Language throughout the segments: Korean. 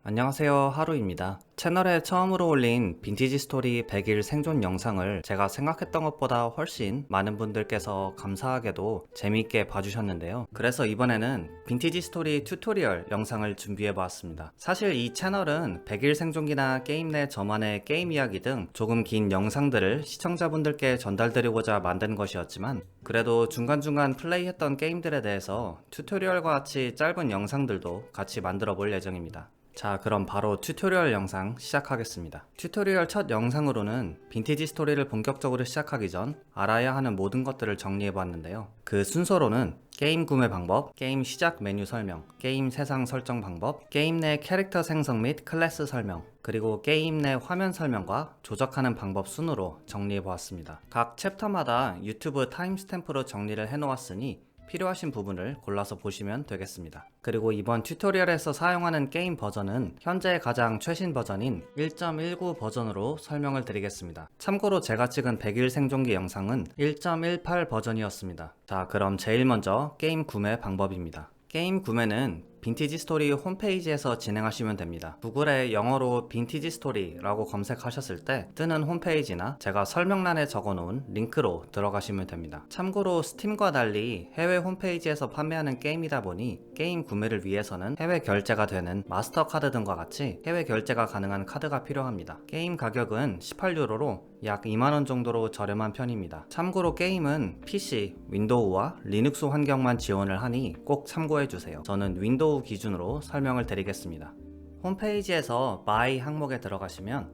안녕하세요, 하루입니다. 채널에 처음으로 올린 빈티지 스토리 100일 생존 영상을 제가 생각했던 것보다 훨씬 많은 분들께서 감사하게도 재미있게 봐주셨는데요. 그래서 이번에는 빈티지 스토리 튜토리얼 영상을 준비해 보았습니다. 사실 이 채널은 100일 생존기나 게임 내 저만의 게임 이야기 등 조금 긴 영상들을 시청자분들께 전달드리고자 만든 것이었지만, 그래도 중간중간 플레이했던 게임들에 대해서 튜토리얼과 같이 짧은 영상들도 같이 만들어 볼 예정입니다. 자, 그럼 바로 튜토리얼 영상 시작하겠습니다. 튜토리얼 첫 영상으로는 빈티지 스토리를 본격적으로 시작하기 전 알아야 하는 모든 것들을 정리해 보았는데요. 그 순서로는 게임 구매 방법, 게임 시작 메뉴 설명, 게임 세상 설정 방법, 게임 내 캐릭터 생성 및 클래스 설명, 그리고 게임 내 화면 설명과 조작하는 방법 순으로 정리해 보았습니다. 각 챕터마다 유튜브 타임스탬프로 정리를 해 놓았으니 필요하신 부분을 골라서 보시면 되겠습니다. 그리고 이번 튜토리얼에서 사용하는 게임 버전은 현재 가장 최신 버전인 1.19 버전으로 설명을 드리겠습니다. 참고로 제가 찍은 100일 생존기 영상은 1.18 버전이었습니다. 자, 그럼 제일 먼저 게임 구매 방법입니다. 게임 구매는 빈티지 스토리 홈페이지에서 진행하시면 됩니다. 구글에 영어로 빈티지 스토리라고 검색하셨을 때 뜨는 홈페이지나 제가 설명란에 적어놓은 링크로 들어가시면 됩니다. 참고로 스팀과 달리 해외 홈페이지에서 판매하는 게임이다 보니 게임 구매를 위해서는 해외 결제가 되는 마스터카드 등과 같이 해외 결제가 가능한 카드가 필요합니다. 게임 가격은 18유로로 약 2만원 정도로 저렴한 편입니다. 참고로 게임은 PC, 윈도우와 리눅스 환경만 지원을 하니 꼭 참고해주세요. 저는 윈도우 기준으로 설명을 드리겠습니다. 홈페이지에서 Buy 항목에 들어가시면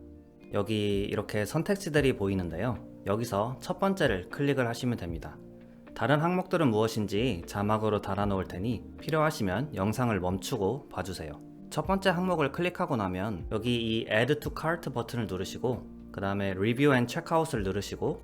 여기 이렇게 선택지들이 보이는데요. 여기서 첫 번째를 클릭을 하시면 됩니다. 다른 항목들은 무엇인지 자막으로 달아놓을 테니 필요하시면 영상을 멈추고 봐주세요. 첫 번째 항목을 클릭하고 나면 여기 이 Add to Cart 버튼을 누르시고 그 다음에 Review and Checkout을 누르시고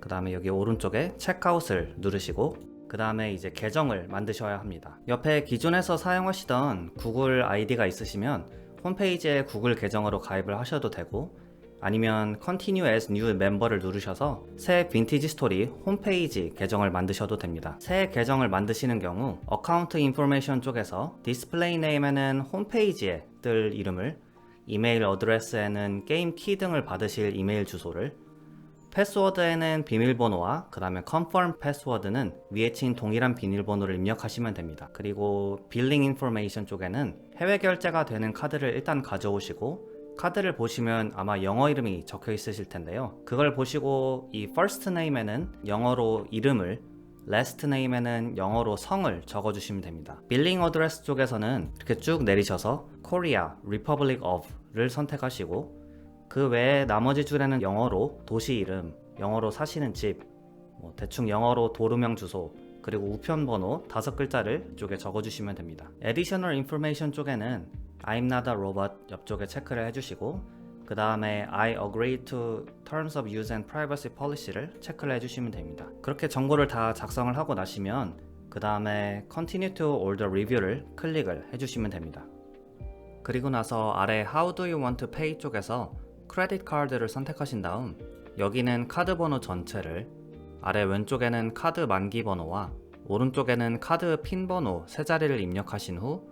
그 다음에 여기 오른쪽에 Checkout을 누르시고 그 다음에 이제 계정을 만드셔야 합니다. 옆에 기존에서 사용하시던 구글 아이디가 있으시면 홈페이지에 구글 계정으로 가입을 하셔도 되고, 아니면 Continue as New Member를 누르셔서 새 빈티지 스토리 홈페이지 계정을 만드셔도 됩니다. 새 계정을 만드시는 경우 어카운트 인포메이션 쪽에서 디스플레이 네임에는 홈페이지에 뜰 이름을, 이메일 어드레스에는 게임 키 등을 받으실 이메일 주소를, 패스워드에는 비밀번호와 그 다음에 confirm 패스워드는 위에 친 동일한 비밀번호를 입력하시면 됩니다. 그리고 빌링 인포메이션 쪽에는 해외 결제가 되는 카드를 일단 가져오시고, 카드를 보시면 아마 영어 이름이 적혀 있으실 텐데요. 그걸 보시고 이 first name에는 영어로 이름을, last name에는 영어로 성을 적어주시면 됩니다. 빌링 어드레스 쪽에서는 이렇게 쭉 내리셔서 Korea, Republic of를 선택하시고, 그 외에 나머지 줄에는 영어로 도시 이름, 영어로 사시는 집, 대충 영어로 도루명 주소, 그리고 우편 번호 5글자를 이쪽에 적어주시면 됩니다. Additional Information 쪽에는 I'm not a robot 옆쪽에 체크를 해주시고, 그 다음에 I agree to Terms of Use and Privacy Policy를 체크를 해주시면 됩니다. 그렇게 정보를 다 작성을 하고 나시면 그 다음에 Continue to Order Review를 클릭을 해주시면 됩니다. 그리고 나서 아래 How do you want to pay 쪽에서 크레딧 카드를 선택하신 다음 여기는 카드 번호 전체를, 아래 왼쪽에는 카드 만기 번호와 오른쪽에는 카드 핀 번호 3자리를 입력하신 후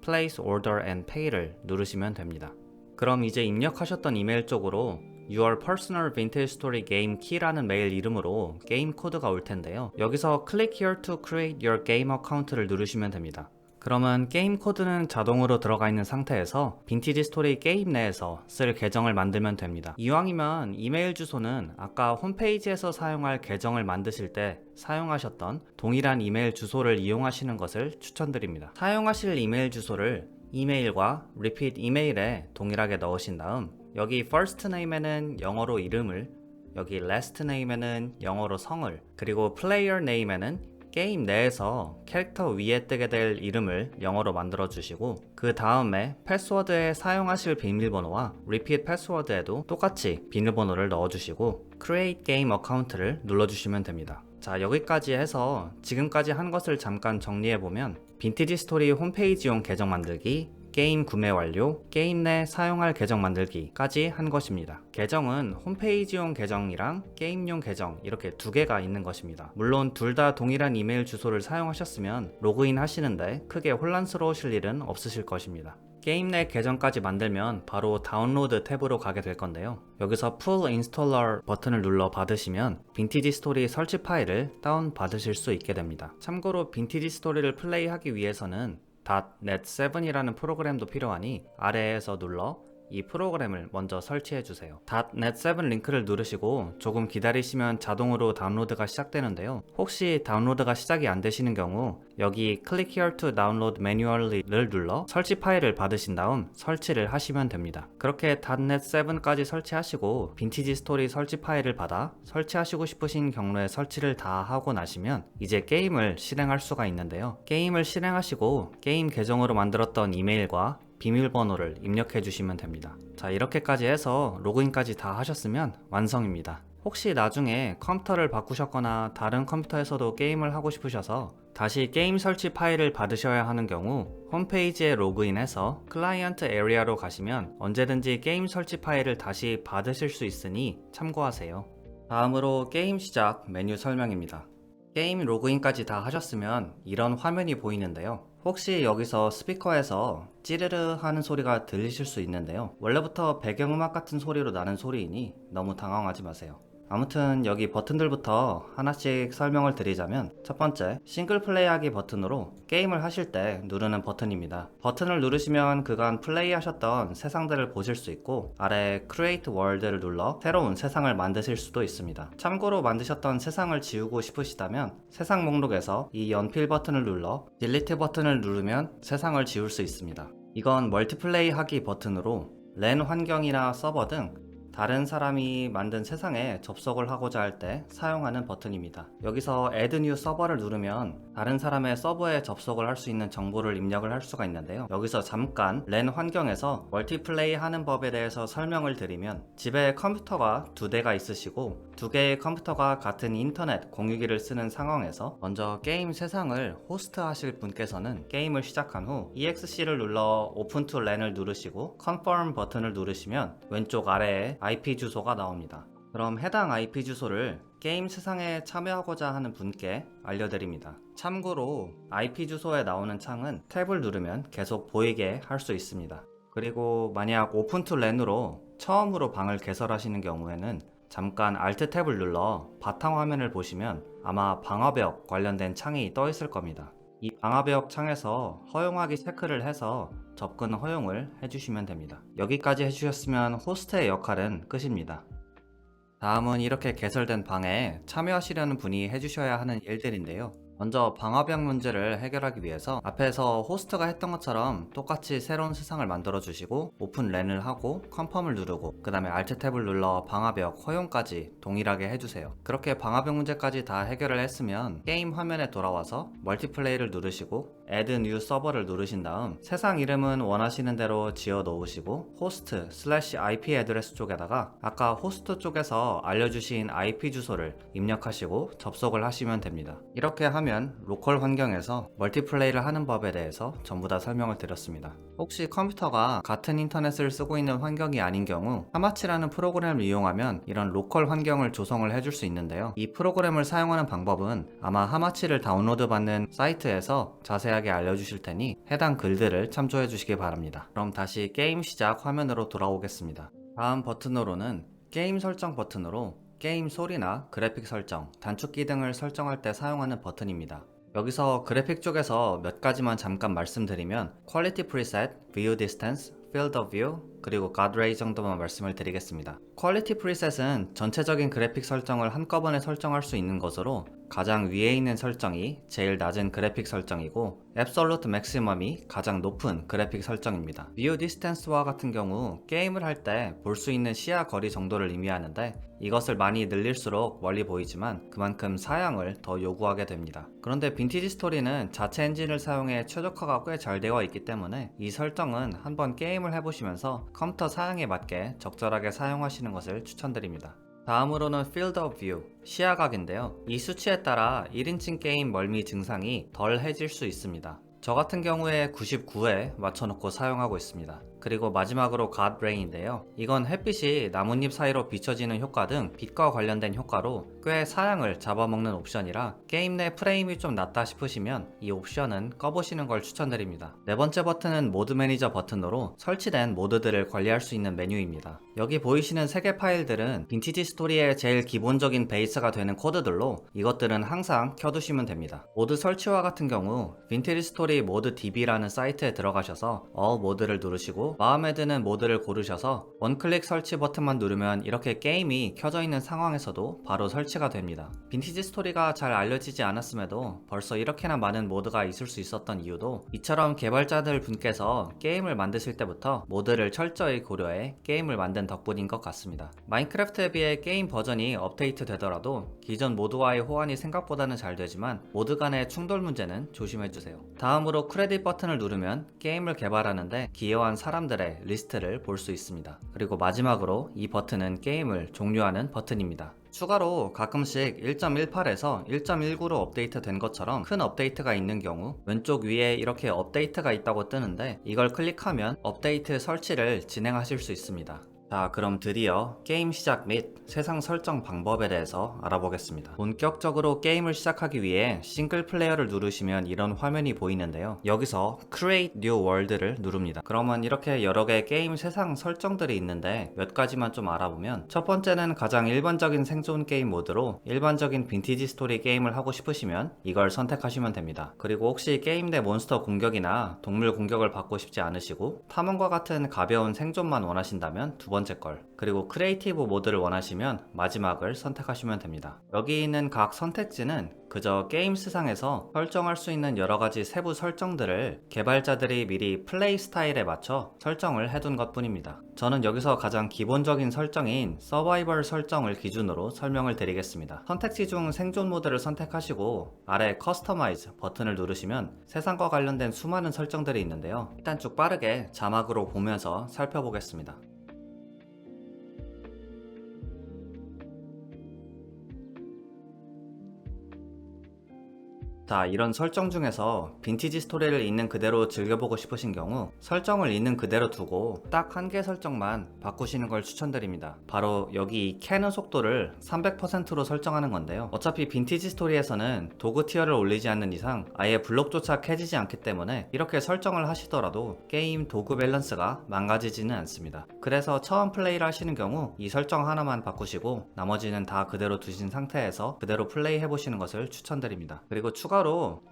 Place Order and Pay를 누르시면 됩니다. 그럼 이제 입력하셨던 이메일 쪽으로 Your Personal Vintage Story Game Key라는 메일 이름으로 게임 코드가 올 텐데요. 여기서 Click here to create your game account를 누르시면 됩니다. 그러면 게임 코드는 자동으로 들어가 있는 상태에서 빈티지 스토리 게임 내에서 쓸 계정을 만들면 됩니다. 이왕이면 이메일 주소는 아까 홈페이지에서 사용할 계정을 만드실 때 사용하셨던 동일한 이메일 주소를 이용하시는 것을 추천드립니다. 사용하실 이메일 주소를 이메일과 repeat 이메일에 동일하게 넣으신 다음 여기 first name에는 영어로 이름을, 여기 last name에는 영어로 성을, 그리고 player name에는 게임 내에서 캐릭터 위에 뜨게 될 이름을 영어로 만들어 주시고, 그 다음에 패스워드에 사용하실 비밀번호와 repeat 패스워드에도 똑같이 비밀번호를 넣어 주시고 create game account를 눌러 주시면 됩니다. 자, 여기까지 해서 지금까지 한 것을 잠깐 정리해 보면 빈티지 스토리 홈페이지용 계정 만들기, 게임 구매 완료, 게임 내 사용할 계정 만들기까지 한 것입니다. 계정은 홈페이지용 계정이랑 게임용 계정 이렇게 두 개가 있는 것입니다. 물론 둘 다 동일한 이메일 주소를 사용하셨으면 로그인 하시는데 크게 혼란스러우실 일은 없으실 것입니다. 게임 내 계정까지 만들면 바로 다운로드 탭으로 가게 될 건데요. 여기서 Full Installer 버튼을 눌러 받으시면 빈티지 스토리 설치 파일을 다운 받으실 수 있게 됩니다. 참고로 빈티지 스토리를 플레이하기 위해서는 .NET7이라는 프로그램도 필요하니 아래에서 눌러 이 프로그램을 먼저 설치해 주세요. .NET7 링크를 누르시고 조금 기다리시면 자동으로 다운로드가 시작되는데요. 혹시 다운로드가 시작이 안 되시는 경우 여기 Click here to download manually를 눌러 설치 파일을 받으신 다음 설치를 하시면 됩니다. 그렇게 .NET7까지 설치하시고 빈티지 스토리 설치 파일을 받아 설치하시고 싶으신 경로에 설치를 다 하고 나시면 이제 게임을 실행할 수가 있는데요. 게임을 실행하시고 게임 계정으로 만들었던 이메일과 비밀번호를 입력해 주시면 됩니다. 자, 이렇게까지 해서 로그인까지 다 하셨으면 완성입니다. 혹시 나중에 컴퓨터를 바꾸셨거나 다른 컴퓨터에서도 게임을 하고 싶으셔서 다시 게임 설치 파일을 받으셔야 하는 경우 홈페이지에 로그인해서 클라이언트 에리아로 가시면 언제든지 게임 설치 파일을 다시 받으실 수 있으니 참고하세요. 다음으로 게임 시작 메뉴 설명입니다. 게임 로그인까지 다 하셨으면 이런 화면이 보이는데요. 혹시 여기서 스피커에서 찌르르 하는 소리가 들리실 수 있는데요. 원래부터 배경음악 같은 소리로 나는 소리이니 너무 당황하지 마세요. 아무튼 여기 버튼들부터 하나씩 설명을 드리자면 첫 번째, 싱글 플레이하기 버튼으로 게임을 하실 때 누르는 버튼입니다. 버튼을 누르시면 그간 플레이하셨던 세상들을 보실 수 있고 아래 Create World를 눌러 새로운 세상을 만드실 수도 있습니다. 참고로 만드셨던 세상을 지우고 싶으시다면 세상 목록에서 이 연필 버튼을 눌러 Delete 버튼을 누르면 세상을 지울 수 있습니다. 이건 멀티플레이 하기 버튼으로 랜 환경이나 서버 등 다른 사람이 만든 세상에 접속을 하고자 할 때 사용하는 버튼입니다. 여기서 Add New Server를 누르면 다른 사람의 서버에 접속을 할 수 있는 정보를 입력을 할 수가 있는데요. 여기서 잠깐 랜 환경에서 멀티플레이 하는 법에 대해서 설명을 드리면 집에 컴퓨터가 2대가 있으시고 2개의 컴퓨터가 같은 인터넷 공유기를 쓰는 상황에서 먼저 게임 세상을 호스트 하실 분께서는 게임을 시작한 후 EXC를 눌러 Open to LAN을 누르시고 Confirm 버튼을 누르시면 왼쪽 아래에 IP 주소가 나옵니다. 그럼 해당 IP 주소를 게임 세상에 참여하고자 하는 분께 알려드립니다. 참고로 IP 주소에 나오는 창은 탭을 누르면 계속 보이게 할 수 있습니다. 그리고 만약 오픈 투 랜으로 처음으로 방을 개설하시는 경우에는 잠깐 Alt 탭을 눌러 바탕화면을 보시면 아마 방화벽 관련된 창이 떠 있을 겁니다. 이 방화벽 창에서 허용하기 체크를 해서 접근 허용을 해주시면 됩니다. 여기까지 해주셨으면 호스트의 역할은 끝입니다. 다음은 이렇게 개설된 방에 참여하시려는 분이 해주셔야 하는 일들인데요. 먼저 방화벽 문제를 해결하기 위해서 앞에서 호스트가 했던 것처럼 똑같이 새로운 세상을 만들어 주시고 오픈 랜을 하고 컨펌을 누르고 그 다음에 Alt 탭을 눌러 방화벽 허용까지 동일하게 해주세요. 그렇게 방화벽 문제까지 다 해결을 했으면 게임 화면에 돌아와서 멀티플레이를 누르시고 Add New Server를 누르신 다음 세상 이름은 원하시는 대로 지어 놓으시고 호스트 /IP 애드레스 쪽에다가 아까 호스트 쪽에서 알려주신 IP 주소를 입력하시고 접속을 하시면 됩니다. 이렇게 하면 로컬 환경에서 멀티플레이를 하는 법에 대해서 전부 다 설명을 드렸습니다. 혹시 컴퓨터가 같은 인터넷을 쓰고 있는 환경이 아닌 경우 하마치라는 프로그램을 이용하면 이런 로컬 환경을 조성을 해줄 수 있는데요. 이 프로그램을 사용하는 방법은 아마 하마치를 다운로드 받는 사이트에서 자세하게 알려주실 테니 해당 글들을 참조해 주시기 바랍니다. 그럼 다시 게임 시작 화면으로 돌아오겠습니다. 다음 버튼으로는 게임 설정 버튼으로 게임 소리나 그래픽 설정, 단축키 등을 설정할 때 사용하는 버튼입니다. 여기서 그래픽 쪽에서 몇 가지만 잠깐 말씀드리면 Quality Preset, View Distance, Field of View, 그리고 God Ray 정도만 말씀을 드리겠습니다. Quality Preset은 전체적인 그래픽 설정을 한꺼번에 설정할 수 있는 것으로 가장 위에 있는 설정이 제일 낮은 그래픽 설정이고 Absolute Maximum이 가장 높은 그래픽 설정입니다. View Distance와 같은 경우 게임을 할 때 볼 수 있는 시야 거리 정도를 의미하는데 이것을 많이 늘릴수록 멀리 보이지만 그만큼 사양을 더 요구하게 됩니다. 그런데 빈티지 스토리는 자체 엔진을 사용해 최적화가 꽤 잘 되어 있기 때문에 이 설정은 한번 게임을 해보시면서 컴퓨터 사양에 맞게 적절하게 사용하시는 것을 추천드립니다. 다음으로는 Field of View, 시야각인데요. 이 수치에 따라 1인칭 게임 멀미 증상이 덜해질 수 있습니다. 저 같은 경우에 99에 맞춰놓고 사용하고 있습니다. 그리고 마지막으로 God Ray인데요. 이건 햇빛이 나뭇잎 사이로 비춰지는 효과 등 빛과 관련된 효과로 꽤 사양을 잡아먹는 옵션이라 게임 내 프레임이 좀 낮다 싶으시면 이 옵션은 꺼보시는 걸 추천드립니다. 네 번째 버튼은 모드 매니저 버튼으로 설치된 모드들을 관리할 수 있는 메뉴입니다. 여기 보이시는 3개 파일들은 빈티지 스토리의 제일 기본적인 베이스가 되는 코드들로 이것들은 항상 켜두시면 됩니다. 모드 설치와 같은 경우 빈티지 스토리 모드 DB라는 사이트에 들어가셔서 모드를 누르시고 마음에 드는 모드를 고르셔서 원클릭 설치 버튼만 누르면 이렇게 게임이 켜져 있는 상황에서도 바로 설치가 됩니다. 빈티지 스토리가 잘 알려지지 않았음에도 벌써 이렇게나 많은 모드가 있을 수 있었던 이유도 이처럼 개발자들 분께서 게임을 만드실 때부터 모드를 철저히 고려해 게임을 만든 덕분인 것 같습니다. 마인크래프트에 비해 게임 버전이 업데이트 되더라도 기존 모드와의 호환이 생각보다는 잘 되지만 모드 간의 충돌 문제는 조심해주세요. 다음으로 크레딧 버튼을 누르면 게임을 개발하는데 기여한 사람들의 리스트를 볼 수 있습니다. 그리고 마지막으로 이 버튼은 게임을 종료하는 버튼입니다. 추가로 가끔씩 1.18에서 1.19로 업데이트 된 것처럼 큰 업데이트가 있는 경우 왼쪽 위에 이렇게 업데이트가 있다고 뜨는데 이걸 클릭하면 업데이트 설치를 진행하실 수 있습니다. 자, 그럼 드디어 게임 시작 및 세상 설정 방법에 대해서 알아보겠습니다. 본격적으로 게임을 시작하기 위해 싱글 플레이어를 누르시면 이런 화면이 보이는데요. 여기서 Create New World를 누릅니다. 그러면 이렇게 여러 개의 게임 세상 설정들이 있는데 몇 가지만 좀 알아보면 첫 번째는 가장 일반적인 생존 게임 모드로 일반적인 빈티지 스토리 게임을 하고 싶으시면 이걸 선택하시면 됩니다. 그리고 혹시 게임 내 몬스터 공격이나 동물 공격을 받고 싶지 않으시고 탐험과 같은 가벼운 생존만 원하신다면 두 번째 걸, 그리고 크리에이티브 모드를 원하시면 마지막을 선택하시면 됩니다. 여기 있는 각 선택지는 그저 게임 세상에서 설정할 수 있는 여러가지 세부 설정들을 개발자들이 미리 플레이 스타일에 맞춰 설정을 해둔 것 뿐입니다. 저는 여기서 가장 기본적인 설정인 서바이벌 설정을 기준으로 설명을 드리겠습니다. 선택지 중 생존 모드를 선택하시고 아래 커스터마이즈 버튼을 누르시면 세상과 관련된 수많은 설정들이 있는데요. 일단 쭉 빠르게 자막으로 보면서 살펴보겠습니다. 자, 이런 설정 중에서 빈티지 스토리를 있는 그대로 즐겨보고 싶으신 경우 설정을 있는 그대로 두고 딱 한 개 설정만 바꾸시는 걸 추천드립니다. 바로 여기 이 캐는 속도를 300%로 설정하는 건데요. 어차피 빈티지 스토리에서는 도구 티어를 올리지 않는 이상 아예 블록조차 캐지지 않기 때문에 이렇게 설정을 하시더라도 게임 도구 밸런스가 망가지지는 않습니다. 그래서 처음 플레이를 하시는 경우 이 설정 하나만 바꾸시고 나머지는 다 그대로 두신 상태에서 그대로 플레이 해보시는 것을 추천드립니다. 그리고 추가로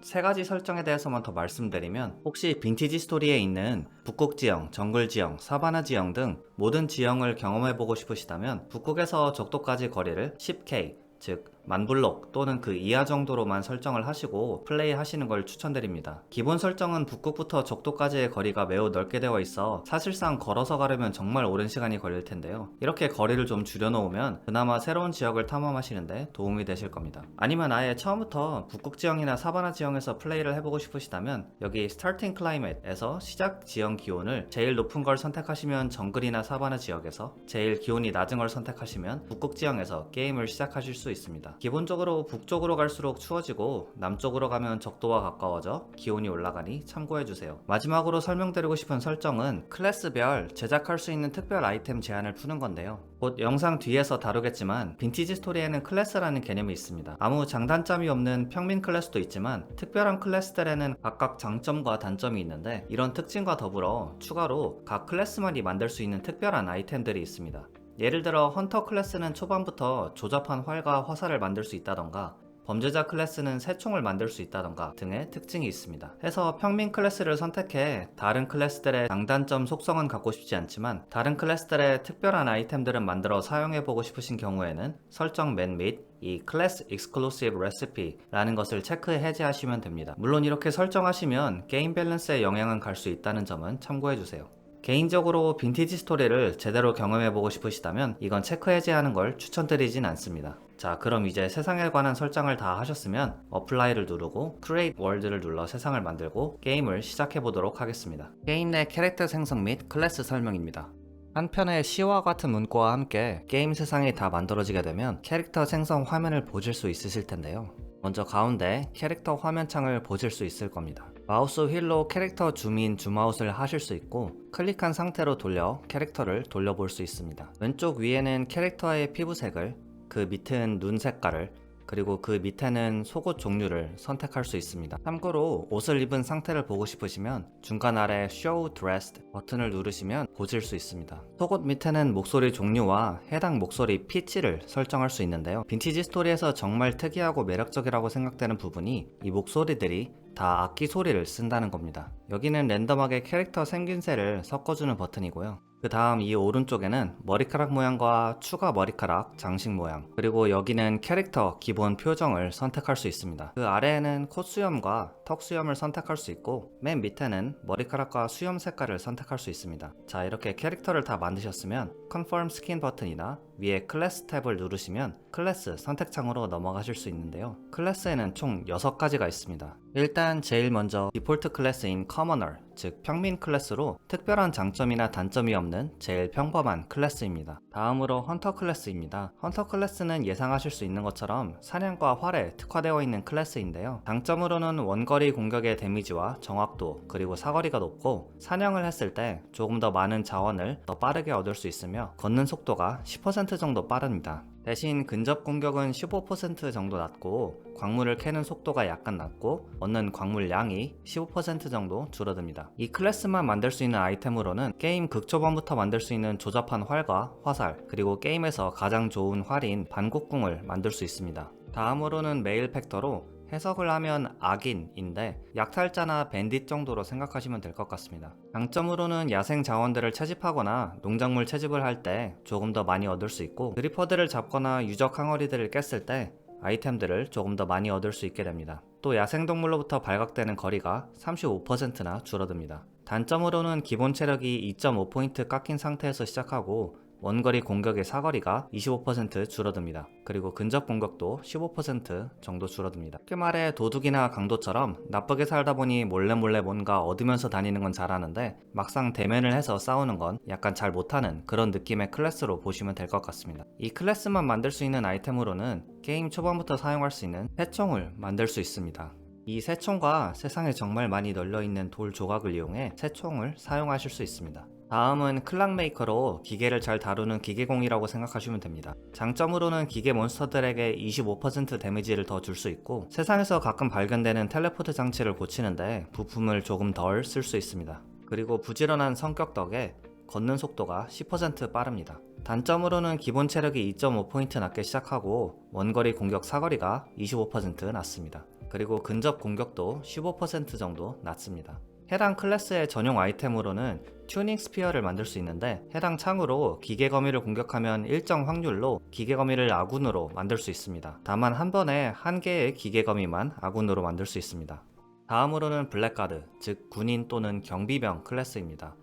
3가지 설정에 대해서만 더 말씀드리면 혹시 빈티지 스토리에 있는 북극 지형, 정글 지형, 사바나 지형 등 모든 지형을 경험해보고 싶으시다면 북극에서 적도까지 거리를 10K, 즉 10,000블록 또는 그 이하 정도로만 설정을 하시고 플레이 하시는 걸 추천드립니다. 기본 설정은 북극부터 적도까지의 거리가 매우 넓게 되어 있어 사실상 걸어서 가려면 정말 오랜 시간이 걸릴 텐데요. 이렇게 거리를 좀 줄여놓으면 그나마 새로운 지역을 탐험하시는데 도움이 되실 겁니다. 아니면 아예 처음부터 북극 지형이나 사바나 지형에서 플레이를 해보고 싶으시다면 여기 Starting Climate에서 시작 지형 기온을 제일 높은 걸 선택하시면 정글이나 사바나 지역에서, 제일 기온이 낮은 걸 선택하시면 북극 지형에서 게임을 시작하실 수 있습니다. 기본적으로 북쪽으로 갈수록 추워지고 남쪽으로 가면 적도와 가까워져 기온이 올라가니 참고해주세요. 마지막으로 설명드리고 싶은 설정은 클래스별 제작할 수 있는 특별 아이템 제한을 푸는 건데요. 곧 영상 뒤에서 다루겠지만 빈티지 스토리에는 클래스라는 개념이 있습니다. 아무 장단점이 없는 평민 클래스도 있지만 특별한 클래스들에는 각각 장점과 단점이 있는데 이런 특징과 더불어 추가로 각 클래스만이 만들 수 있는 특별한 아이템들이 있습니다. 예를 들어 헌터 클래스는 초반부터 조잡한 활과 화살을 만들 수 있다던가 범죄자 클래스는 새총을 만들 수 있다던가 등의 특징이 있습니다. 해서 평민 클래스를 선택해 다른 클래스들의 장단점 속성은 갖고 싶지 않지만 다른 클래스들의 특별한 아이템들은 만들어 사용해보고 싶으신 경우에는 설정 맨 밑 이 클래스 익스클루시브 레시피라는 것을 체크 해제하시면 됩니다. 물론 이렇게 설정하시면 게임 밸런스에 영향은 갈 수 있다는 점은 참고해주세요. 개인적으로 빈티지 스토리를 제대로 경험해보고 싶으시다면 이건 체크 해제하는 걸 추천드리진 않습니다. 자, 그럼 이제 세상에 관한 설정을 다 하셨으면 어플라이를 누르고 Create World를 눌러 세상을 만들고 게임을 시작해보도록 하겠습니다. 게임 내 캐릭터 생성 및 클래스 설명입니다. 한편의 시와 같은 문구와 함께 게임 세상이 다 만들어지게 되면 캐릭터 생성 화면을 보실 수 있으실 텐데요. 먼저 가운데 캐릭터 화면창을 보실 수 있을 겁니다. 마우스 휠로 캐릭터 줌인 줌아웃을 하실 수 있고 클릭한 상태로 돌려 캐릭터를 돌려볼 수 있습니다. 왼쪽 위에는 캐릭터의 피부색을, 그 밑은 눈 색깔을, 그리고 그 밑에는 속옷 종류를 선택할 수 있습니다. 참고로 옷을 입은 상태를 보고 싶으시면 중간 아래 Show Dressed 버튼을 누르시면 보실 수 있습니다. 속옷 밑에는 목소리 종류와 해당 목소리 피치를 설정할 수 있는데요. 빈티지 스토리에서 정말 특이하고 매력적이라고 생각되는 부분이 이 목소리들이 다 악기 소리를 쓴다는 겁니다. 여기는 랜덤하게 캐릭터 생김새를 섞어주는 버튼이고요. 그 다음 이 오른쪽에는 머리카락 모양과 추가 머리카락 장식 모양, 그리고 여기는 캐릭터 기본 표정을 선택할 수 있습니다. 그 아래에는 콧수염과 턱수염을 선택할 수 있고 맨 밑에는 머리카락과 수염 색깔을 선택할 수 있습니다. 자, 이렇게 캐릭터를 다 만드셨으면 Confirm Skin 버튼이나 위에 클래스 탭을 누르시면 클래스 선택창으로 넘어가실 수 있는데요. 클래스에는 총 6가지가 있습니다. 일단 제일 먼저 디폴트 클래스인 Commoner, 즉 평민 클래스로 특별한 장점이나 단점이 없는 제일 평범한 클래스입니다. 다음으로 헌터 클래스입니다. 헌터 클래스는 예상하실 수 있는 것처럼 사냥과 활에 특화되어 있는 클래스인데요. 장점으로는 원거리 공격의 데미지와 정확도, 그리고 사거리가 높고 사냥을 했을 때 조금 더 많은 자원을 더 빠르게 얻을 수 있으며 걷는 속도가 10% 정도 빠릅니다. 대신 근접 공격은 15% 정도 낮고 광물을 캐는 속도가 약간 낮고 얻는 광물 양이 15% 정도 줄어듭니다. 이 클래스만 만들 수 있는 아이템으로는 게임 극초반부터 만들 수 있는 조잡한 활과 화살, 그리고 게임에서 가장 좋은 활인 반곡궁을 만들 수 있습니다. 다음으로는 메일 팩터로 해석을 하면 악인인데 약탈자나 밴딧 정도로 생각하시면 될 것 같습니다. 장점으로는 야생 자원들을 채집하거나 농작물 채집을 할 때 조금 더 많이 얻을 수 있고 그리퍼들을 잡거나 유적 항어리들을 깼을 때 아이템들을 조금 더 많이 얻을 수 있게 됩니다. 또 야생동물로부터 발각되는 거리가 35%나 줄어듭니다. 단점으로는 기본 체력이 2.5포인트 깎인 상태에서 시작하고 원거리 공격의 사거리가 25% 줄어듭니다. 그리고 근접 공격도 15% 정도 줄어듭니다. 쉽게 말해 도둑이나 강도처럼 나쁘게 살다 보니 몰래 뭔가 얻으면서 다니는 건 잘하는데 막상 대면을 해서 싸우는 건 약간 잘 못하는 그런 느낌의 클래스로 보시면 될 것 같습니다. 이 클래스만 만들 수 있는 아이템으로는 게임 초반부터 사용할 수 있는 새총을 만들 수 있습니다. 이 새총과 세상에 정말 많이 널려있는 돌 조각을 이용해 새총을 사용하실 수 있습니다. 다음은 클락메이커로 기계를 잘 다루는 기계공이라고 생각하시면 됩니다. 장점으로는 기계 몬스터들에게 25% 데미지를 더 줄 수 있고 세상에서 가끔 발견되는 텔레포트 장치를 고치는데 부품을 조금 덜 쓸 수 있습니다. 그리고 부지런한 성격 덕에 걷는 속도가 10% 빠릅니다. 단점으로는 기본 체력이 2.5포인트 낮게 시작하고 원거리 공격 사거리가 25% 낮습니다. 그리고 근접 공격도 15% 정도 낮습니다. 해당 클래스의 전용 아이템으로는 튜닝 스피어를 만들 수 있는데 해당 창으로 기계거미를 공격하면 일정 확률로 기계거미를 아군으로 만들 수 있습니다. 다만 한 번에 한 개의 기계거미만 아군으로 만들 수 있습니다. 다음으로는 블랙가드, 즉 군인 또는 경비병 클래스입니다.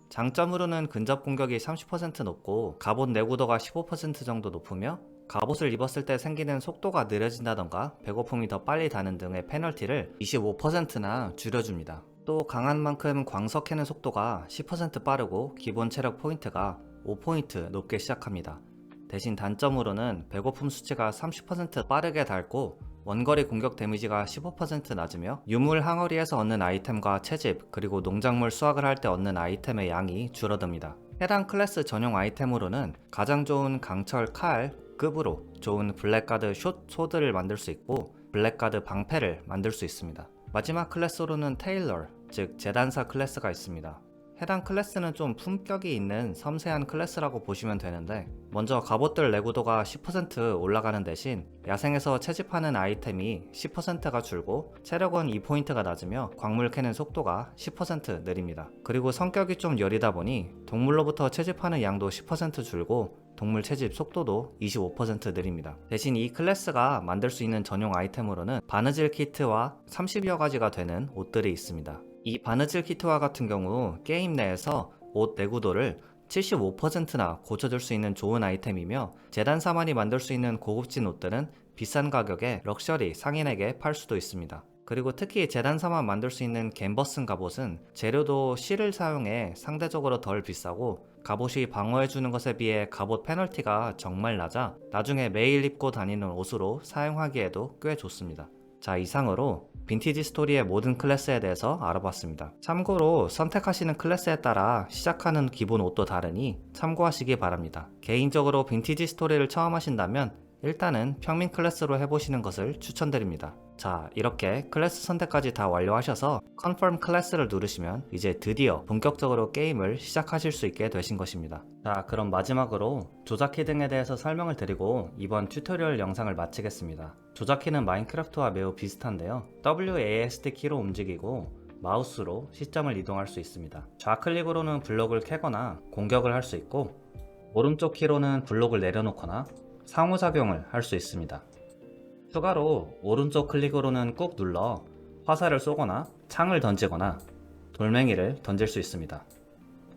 장점으로는 근접 공격이 30% 높고 갑옷 내구도가 15% 정도 높으며 갑옷을 입었을 때 생기는 속도가 느려진다던가 배고픔이 더 빨리 다는 등의 페널티를 25%나 줄여줍니다. 또 강한 만큼 광석 캐는 속도가 10% 빠르고 기본 체력 포인트가 5포인트 높게 시작합니다. 대신 단점으로는 배고픔 수치가 30% 빠르게 닳고 원거리 공격 데미지가 15% 낮으며 유물 항어리에서 얻는 아이템과 채집 그리고 농작물 수확을 할 때 얻는 아이템의 양이 줄어듭니다. 해당 클래스 전용 아이템으로는 가장 좋은 강철 칼 급으로 좋은 블랙가드 숏 소드를 만들 수 있고 블랙가드 방패를 만들 수 있습니다. 마지막 클래스로는 테일러, 즉 재단사 클래스가 있습니다. 해당 클래스는 좀 품격이 있는 섬세한 클래스라고 보시면 되는데 먼저 갑옷들 내구도가 10% 올라가는 대신 야생에서 채집하는 아이템이 10%가 줄고 체력은 2포인트가 낮으며 광물 캐는 속도가 10% 느립니다. 그리고 성격이 좀 여리다 보니 동물로부터 채집하는 양도 10% 줄고 동물 채집 속도도 25% 느립니다. 대신 이 클래스가 만들 수 있는 전용 아이템으로는 바느질 키트와 30여 가지가 되는 옷들이 있습니다. 이 바느질 키트와 같은 경우 게임 내에서 옷 내구도를 75%나 고쳐줄 수 있는 좋은 아이템이며 재단사만이 만들 수 있는 고급진 옷들은 비싼 가격에 럭셔리 상인에게 팔 수도 있습니다. 그리고 특히 재단사만 만들 수 있는 갬버슨 갑옷은 재료도 실을 사용해 상대적으로 덜 비싸고 갑옷이 방어해주는 것에 비해 갑옷 페널티가 정말 낮아 나중에 매일 입고 다니는 옷으로 사용하기에도 꽤 좋습니다. 자, 이상으로 빈티지 스토리의 모든 클래스에 대해서 알아봤습니다. 참고로 선택하시는 클래스에 따라 시작하는 기본 옷도 다르니 참고하시기 바랍니다. 개인적으로 빈티지 스토리를 처음 하신다면 일단은 평민 클래스로 해보시는 것을 추천드립니다. 자, 이렇게 클래스 선택까지 다 완료하셔서 Confirm 클래스를 누르시면 이제 드디어 본격적으로 게임을 시작하실 수 있게 되신 것입니다. 자, 그럼 마지막으로 조작키 등에 대해서 설명을 드리고 이번 튜토리얼 영상을 마치겠습니다. 조작키는 마인크래프트와 매우 비슷한데요. WASD 키로 움직이고 마우스로 시점을 이동할 수 있습니다. 좌클릭으로는 블록을 캐거나 공격을 할 수 있고 오른쪽 키로는 블록을 내려놓거나 상호작용을 할 수 있습니다. 추가로 오른쪽 클릭으로는 꾹 눌러 화살을 쏘거나 창을 던지거나 돌멩이를 던질 수 있습니다.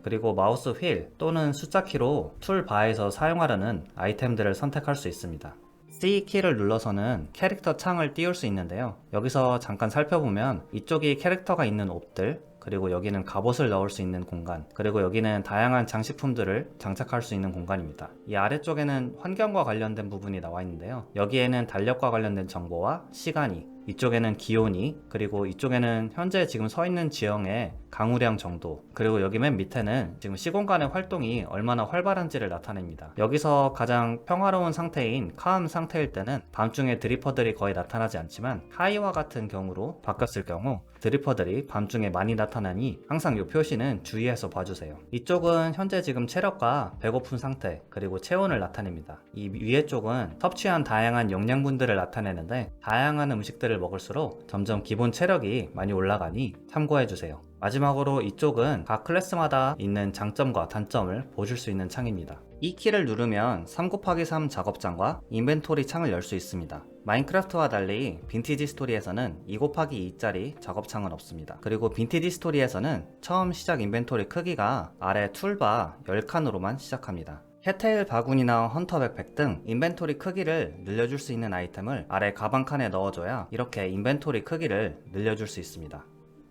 그리고 마우스 휠 또는 숫자 키로 툴바에서 사용하려는 아이템들을 선택할 수 있습니다. C 키를 눌러서는 캐릭터 창을 띄울 수 있는데요. 여기서 잠깐 살펴보면 이쪽이 캐릭터가 있는 옷들, 그리고 여기는 갑옷을 넣을 수 있는 공간, 그리고 여기는 다양한 장식품들을 장착할 수 있는 공간입니다. 이 아래쪽에는 환경과 관련된 부분이 나와 있는데요. 여기에는 달력과 관련된 정보와 시간이, 이쪽에는 기온이, 그리고 이쪽에는 현재 지금 서 있는 지형의 강우량 정도, 그리고 여기 맨 밑에는 지금 시공간의 활동이 얼마나 활발한지를 나타냅니다. 여기서 가장 평화로운 상태인 calm 상태일 때는 밤중에 드리퍼들이 거의 나타나지 않지만 하이와 같은 경우로 바뀌었을 경우 드리퍼들이 밤중에 많이 나타나니 항상 이 표시는 주의해서 봐주세요. 이쪽은 현재 지금 체력과 배고픈 상태, 그리고 체온을 나타냅니다. 이 위에 쪽은 섭취한 다양한 영양분들을 나타내는데 다양한 음식들을 먹을수록 점점 기본 체력이 많이 올라가니 참고해주세요. 마지막으로 이쪽은 각 클래스마다 있는 장점과 단점을 보실 수 있는 창입니다. 이 키를 누르면 3곱하기3 작업장과 인벤토리 창을 열 수 있습니다. 마인크래프트와 달리 빈티지 스토리에서는 2곱하기2짜리 작업창은 없습니다. 그리고 빈티지 스토리에서는 처음 시작 인벤토리 크기가 아래 툴바 10칸으로만 시작합니다. 캣테일 바구니나 헌터 백팩 등 인벤토리 크기를 늘려줄 수 있는 아이템을 아래 가방 칸에 넣어줘야 이렇게 인벤토리 크기를 늘려줄 수 있습니다.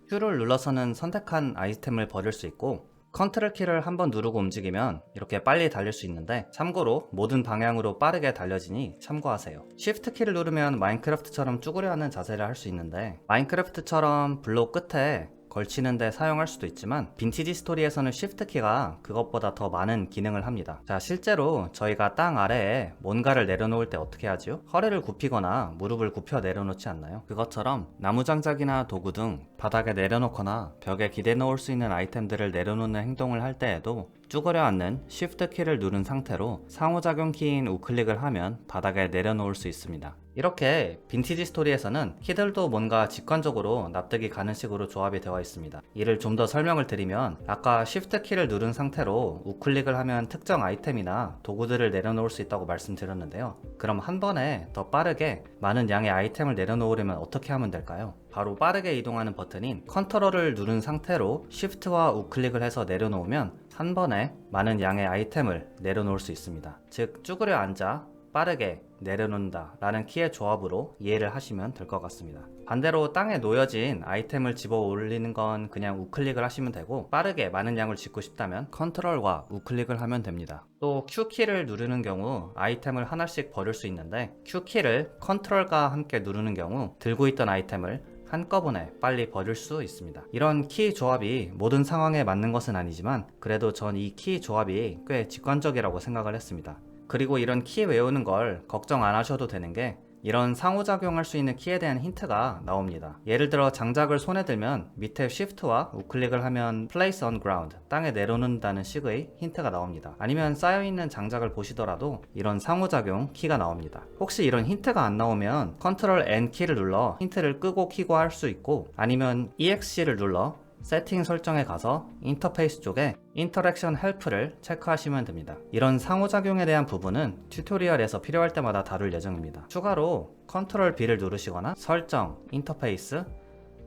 Q를 눌러서는 선택한 아이템을 버릴 수 있고 컨트롤 키를 한번 누르고 움직이면 이렇게 빨리 달릴 수 있는데 참고로 모든 방향으로 빠르게 달려지니 참고하세요. Shift 키를 누르면 마인크래프트처럼 쭈그려 앉는 자세를 할 수 있는데 마인크래프트처럼 블록 끝에 걸치는데 사용할 수도 있지만 빈티지 스토리에서는 Shift 키가 그것보다 더 많은 기능을 합니다. 자, 실제로 저희가 땅 아래에 뭔가를 내려놓을 때 어떻게 하죠? 허리를 굽히거나 무릎을 굽혀 내려놓지 않나요? 그것처럼 나무장작이나 도구 등 바닥에 내려놓거나 벽에 기대 놓을 수 있는 아이템들을 내려놓는 행동을 할 때에도 쭈그려 앉는 Shift 키를 누른 상태로 상호작용 키인 우클릭을 하면 바닥에 내려놓을 수 있습니다. 이렇게 빈티지 스토리에서는 키들도 뭔가 직관적으로 납득이 가는 식으로 조합이 되어 있습니다. 이를 좀 더 설명을 드리면 아까 Shift 키를 누른 상태로 우클릭을 하면 특정 아이템이나 도구들을 내려놓을 수 있다고 말씀드렸는데요. 그럼 한 번에 더 빠르게 많은 양의 아이템을 내려놓으려면 어떻게 하면 될까요? 바로 빠르게 이동하는 버튼인 컨트롤을 누른 상태로 Shift와 우클릭을 해서 내려놓으면 한 번에 많은 양의 아이템을 내려놓을 수 있습니다. 즉 쭈그려 앉아 빠르게 내려놓는다 라는 키의 조합으로 이해를 하시면 될 것 같습니다. 반대로 땅에 놓여진 아이템을 집어 올리는 건 그냥 우클릭을 하시면 되고 빠르게 많은 양을 집고 싶다면 컨트롤과 우클릭을 하면 됩니다. 또 Q키를 누르는 경우 아이템을 하나씩 버릴 수 있는데 Q키를 컨트롤과 함께 누르는 경우 들고 있던 아이템을 한꺼번에 빨리 버릴 수 있습니다. 이런 키 조합이 모든 상황에 맞는 것은 아니지만 그래도 전 이 키 조합이 꽤 직관적이라고 생각을 했습니다. 그리고 이런 키 외우는 걸 걱정 안 하셔도 되는 게 이런 상호작용할 수 있는 키에 대한 힌트가 나옵니다. 예를 들어 장작을 손에 들면 밑에 Shift와 우클릭을 하면 Place on Ground, 땅에 내려놓는다는 식의 힌트가 나옵니다. 아니면 쌓여있는 장작을 보시더라도 이런 상호작용 키가 나옵니다. 혹시 이런 힌트가 안 나오면 Ctrl N 키를 눌러 힌트를 끄고 키고 할 수 있고 아니면 EXC를 눌러 세팅 설정에 가서 인터페이스 쪽에 인터랙션 헬프를 체크하시면 됩니다. 이런 상호작용에 대한 부분은 튜토리얼에서 필요할 때마다 다룰 예정입니다. 추가로 컨트롤 B를 누르시거나 설정, 인터페이스,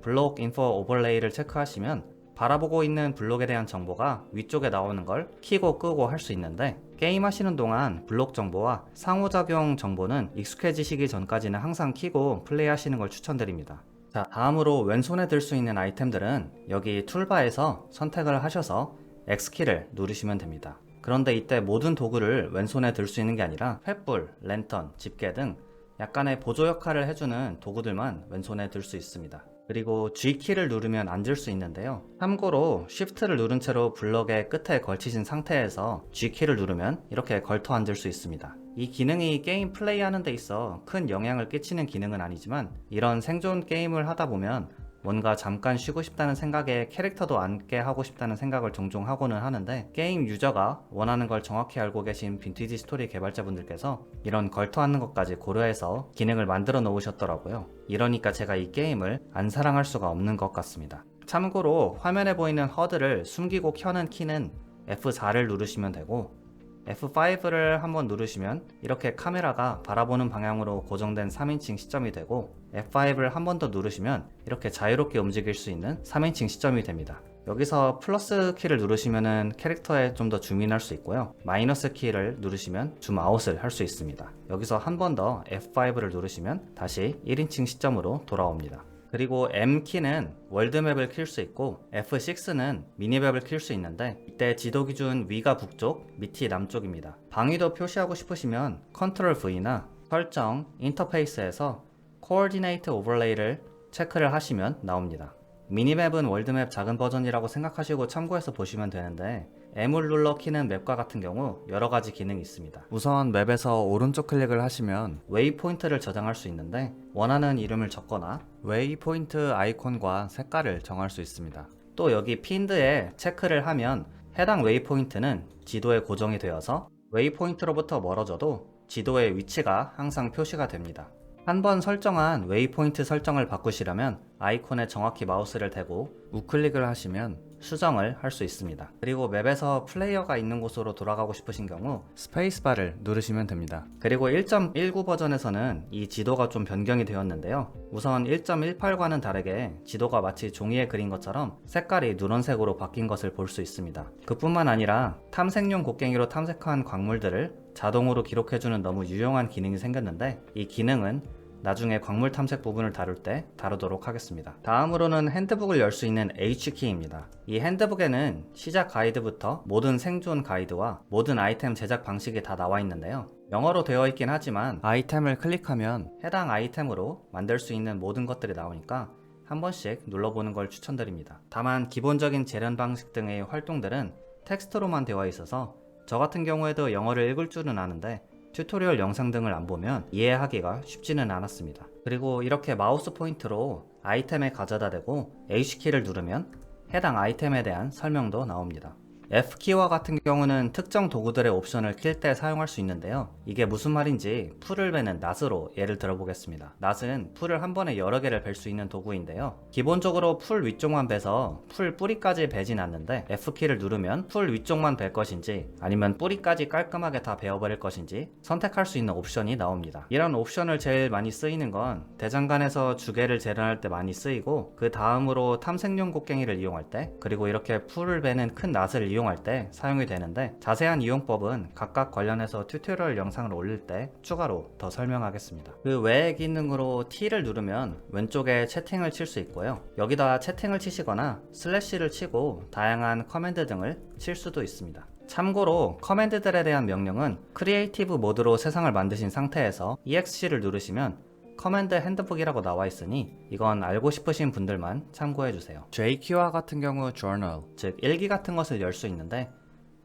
블록 인포 오버레이를 체크하시면 바라보고 있는 블록에 대한 정보가 위쪽에 나오는 걸 키고 끄고 할 수 있는데 게임하시는 동안 블록 정보와 상호작용 정보는 익숙해지시기 전까지는 항상 키고 플레이하시는 걸 추천드립니다. 자, 다음으로 왼손에 들 수 있는 아이템들은 여기 툴바에서 선택을 하셔서 X키를 누르시면 됩니다. 그런데 이때 모든 도구를 왼손에 들 수 있는 게 아니라 횃불, 랜턴, 집게 등 약간의 보조 역할을 해주는 도구들만 왼손에 들 수 있습니다. 그리고 G키를 누르면 앉을 수 있는데요. 참고로 Shift를 누른 채로 블럭의 끝에 걸치신 상태에서 G키를 누르면 이렇게 걸터 앉을 수 있습니다. 이 기능이 게임 플레이하는 데 있어 큰 영향을 끼치는 기능은 아니지만 이런 생존 게임을 하다 보면 뭔가 잠깐 쉬고 싶다는 생각에 캐릭터도 앉게 하고 싶다는 생각을 종종 하고는 하는데, 게임 유저가 원하는 걸 정확히 알고 계신 빈티지 스토리 개발자분들께서 이런 걸터 앉는 것까지 고려해서 기능을 만들어 놓으셨더라고요. 이러니까 제가 이 게임을 안 사랑할 수가 없는 것 같습니다. 참고로 화면에 보이는 HUD를 숨기고 켜는 키는 F4를 누르시면 되고, F5를 한번 누르시면 이렇게 카메라가 바라보는 방향으로 고정된 3인칭 시점이 되고, F5를 한 번 더 누르시면 이렇게 자유롭게 움직일 수 있는 3인칭 시점이 됩니다. 여기서 플러스 키를 누르시면 캐릭터에 좀 더 줌인할 수 있고요. 마이너스 키를 누르시면 줌아웃을 할 수 있습니다. 여기서 한 번 더 F5를 누르시면 다시 1인칭 시점으로 돌아옵니다. 그리고 M키는 월드맵을 킬 수 있고, F6는 미니맵을 킬 수 있는데, 이때 지도 기준 위가 북쪽, 밑이 남쪽입니다. 방위도 표시하고 싶으시면 컨트롤 V나 설정, 인터페이스에서 코어디네이트 오버레이를 체크를 하시면 나옵니다. 미니맵은 월드맵 작은 버전이라고 생각하시고 참고해서 보시면 되는데, M을 눌러 키는 맵과 같은 경우 여러가지 기능이 있습니다. 우선 맵에서 오른쪽 클릭을 하시면 웨이포인트를 저장할 수 있는데, 원하는 이름을 적거나 웨이포인트 아이콘과 색깔을 정할 수 있습니다. 또 여기 핀드에 체크를 하면 해당 웨이포인트는 지도에 고정이 되어서 웨이포인트로부터 멀어져도 지도의 위치가 항상 표시가 됩니다. 한번 설정한 웨이포인트 설정을 바꾸시려면 아이콘에 정확히 마우스를 대고 우클릭을 하시면 수정을 할 수 있습니다. 그리고 맵에서 플레이어가 있는 곳으로 돌아가고 싶으신 경우 스페이스바를 누르시면 됩니다. 그리고 1.19 버전에서는 이 지도가 좀 변경이 되었는데요. 우선 1.18과는 다르게 지도가 마치 종이에 그린 것처럼 색깔이 누런색으로 바뀐 것을 볼 수 있습니다. 그뿐만 아니라 탐색용 곡괭이로 탐색한 광물들을 자동으로 기록해주는 너무 유용한 기능이 생겼는데, 이 기능은 나중에 광물 탐색 부분을 다룰 때 다루도록 하겠습니다. 다음으로는 핸드북을 열 수 있는 H키입니다. 이 핸드북에는 시작 가이드부터 모든 생존 가이드와 모든 아이템 제작 방식이 다 나와 있는데요. 영어로 되어 있긴 하지만 아이템을 클릭하면 해당 아이템으로 만들 수 있는 모든 것들이 나오니까 한 번씩 눌러보는 걸 추천드립니다. 다만 기본적인 재련 방식 등의 활동들은 텍스트로만 되어 있어서 저 같은 경우에도 영어를 읽을 줄은 아는데 튜토리얼 영상 등을 안 보면 이해하기가 쉽지는 않았습니다. 그리고 이렇게 마우스 포인트로 아이템에 가져다 대고 H키를 누르면 해당 아이템에 대한 설명도 나옵니다. F키와 같은 경우는 특정 도구들의 옵션을 킬 때 사용할 수 있는데요. 이게 무슨 말인지 풀을 베는 낫으로 예를 들어보겠습니다. 낫은 풀을 한 번에 여러 개를 벨 수 있는 도구인데요. 기본적으로 풀 위쪽만 베서 풀 뿌리까지 베진 않는데, F키를 누르면 풀 위쪽만 벨 것인지 아니면 뿌리까지 깔끔하게 다 베어버릴 것인지 선택할 수 있는 옵션이 나옵니다. 이런 옵션을 제일 많이 쓰이는 건 대장간에서 주개를 재련할 때 많이 쓰이고, 그 다음으로 탐색용 곡괭이를 이용할 때, 그리고 이렇게 풀을 베는 큰 낫을 이용할 때 사용이 되는데, 자세한 이용법은 각각 관련해서 튜토리얼 영상을 올릴 때 추가로 더 설명하겠습니다. 그 외의 기능으로 T를 누르면 왼쪽에 채팅을 칠 수 있고요. 여기다 채팅을 치시거나 슬래시를 치고 다양한 커맨드 등을 칠 수도 있습니다. 참고로 커맨드들에 대한 명령은 크리에이티브 모드로 세상을 만드신 상태에서 EXC를 누르시면 커맨드 핸드북이라고 나와 있으니 이건 알고 싶으신 분들만 참고해주세요. J키와 같은 경우 journal, 즉 일기 같은 것을 열 수 있는데,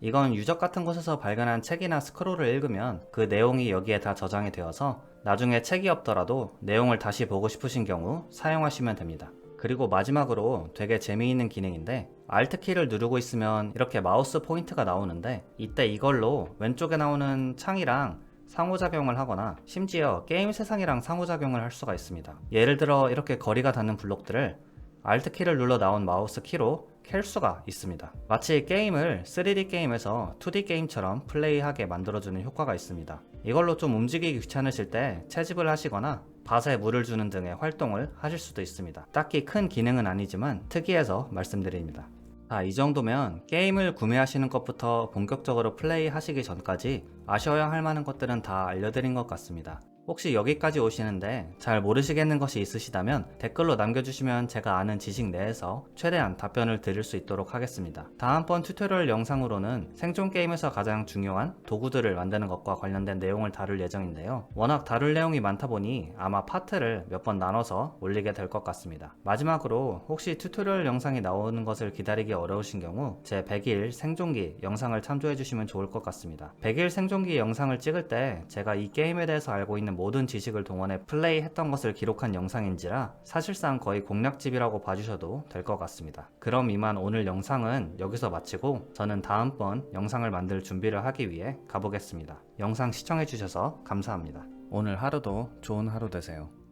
이건 유적 같은 곳에서 발견한 책이나 스크롤을 읽으면 그 내용이 여기에 다 저장이 되어서 나중에 책이 없더라도 내용을 다시 보고 싶으신 경우 사용하시면 됩니다. 그리고 마지막으로 되게 재미있는 기능인데, Alt키를 누르고 있으면 이렇게 마우스 포인트가 나오는데, 이때 이걸로 왼쪽에 나오는 창이랑 상호작용을 하거나 심지어 게임 세상이랑 상호작용을 할 수가 있습니다. 예를 들어 이렇게 거리가 닿는 블록들을 Alt키를 눌러 나온 마우스 키로 캘 수가 있습니다. 마치 게임을 3D 게임에서 2D 게임처럼 플레이하게 만들어주는 효과가 있습니다. 이걸로 좀 움직이기 귀찮으실 때 채집을 하시거나 밭에 물을 주는 등의 활동을 하실 수도 있습니다. 딱히 큰 기능은 아니지만 특이해서 말씀드립니다. 이 정도면 게임을 구매하시는 것부터 본격적으로 플레이 하시기 전까지 아셔야 할 만한 것들은 다 알려드린 것 같습니다. 혹시 여기까지 오시는데 잘 모르시겠는 것이 있으시다면 댓글로 남겨주시면 제가 아는 지식 내에서 최대한 답변을 드릴 수 있도록 하겠습니다. 다음번 튜토리얼 영상으로는 생존 게임에서 가장 중요한 도구들을 만드는 것과 관련된 내용을 다룰 예정인데요. 워낙 다룰 내용이 많다 보니 아마 파트를 몇 번 나눠서 올리게 될 것 같습니다. 마지막으로 혹시 튜토리얼 영상이 나오는 것을 기다리기 어려우신 경우 제 100일 생존기 영상을 참조해 주시면 좋을 것 같습니다. 100일 생존기 영상을 찍을 때 제가 이 게임에 대해서 알고 있는 모든 지식을 동원해 플레이했던 것을 기록한 영상인지라 사실상 거의 공략집이라고 봐주셔도 될 것 같습니다. 그럼 이만 오늘 영상은 여기서 마치고 저는 다음번 영상을 만들 준비를 하기 위해 가보겠습니다. 영상 시청해주셔서 감사합니다. 오늘 하루도 좋은 하루 되세요.